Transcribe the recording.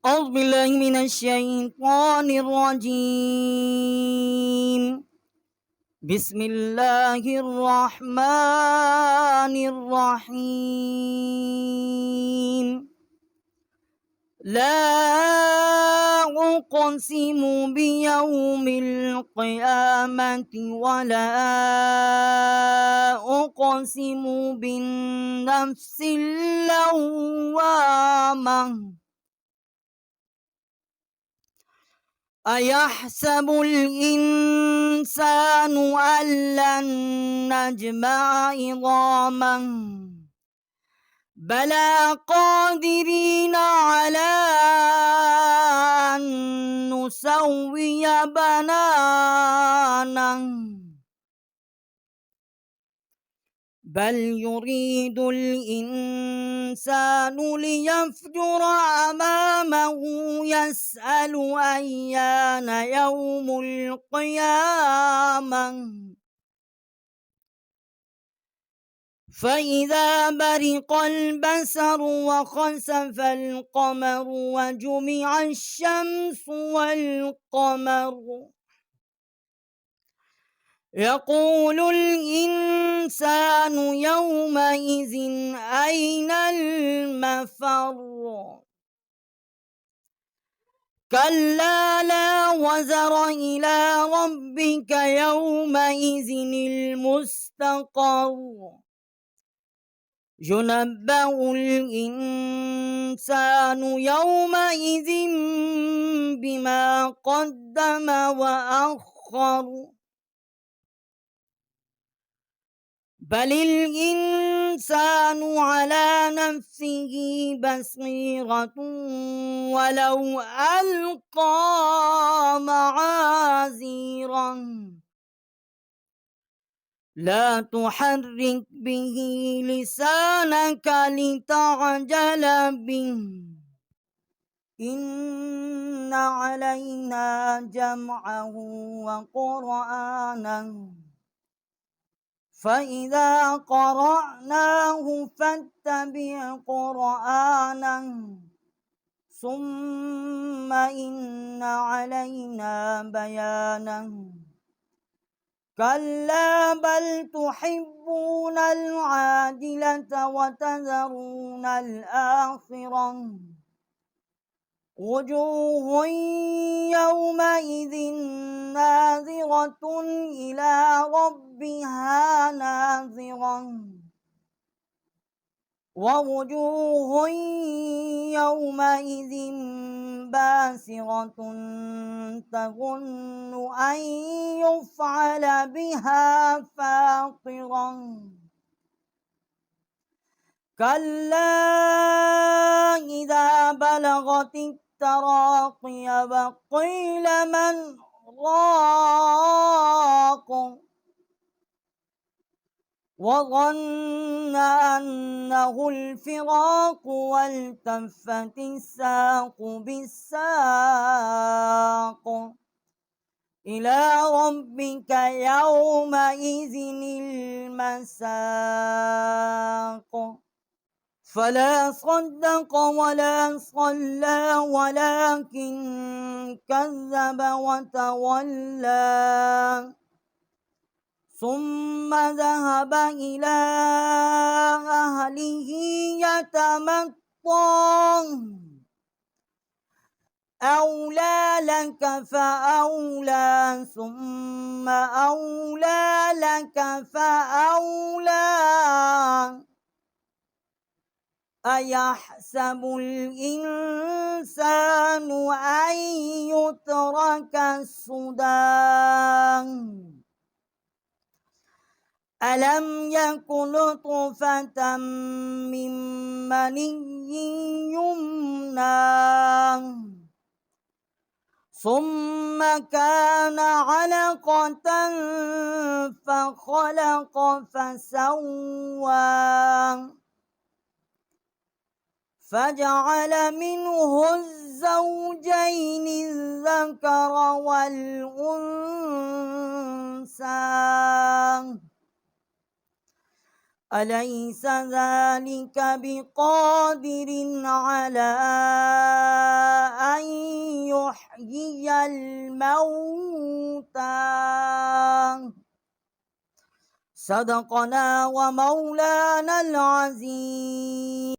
أعوذ بالله من الشيطان الرجيم. بسم الله الرحمن الرحيم. لا أقسم بيوم القيامة ولا أقسم بالنفس اللوامة. أيحسب الإنسان أن لن نجمع عظامه بلى قادرين على أن نسوي بنانه بل يريد الإنسان ليفجر أمامه يسأل أيان يوم القيامة فإذا برق البصر وخسف القمر وجمع الشمس والقمر يقول الإنسان يومئذ أين المفر كلا لا وزر إلى ربك يومئذ المستقر ينبأ الإنسان يومئذ بما قدم وأخر بل الإنسان على نفسه بصيرة ولو ألقى معاذيرا لا تحرك به لسانك لتعجل به إن علينا جمعه وقرآنه فإذا قرأناه فاتبع قرآنه ثم إن علينا بيانه كلا بل تحبون العاجلة وتذرون الآخرة وجوه يومئذ ناظرة إلى ربها ناظرة ووجوه يومئذ باسرة تظن أن يفعل بها فاقرة كلا إذا بلغت التراقي وقيل من راق وظن أنه الفراق والتفت الساق بالساق إلى ربك يومئذ المساق فلا صدق ولا صلى ولكن كذب وتولى ثم ذهب إلى أهله يتمطى أولى لك فأولى ثم أولى لك فأولى أيحسب الإنسان أن يترك سدى ألم يكن نطفة من مني يمنى ثم كان علقة فخلق فسوى فجعل منه الزوجين الذكر والأنثى أليس ذلك بقادر على يحيي الموتى. صدقنا ومولانا العظيم.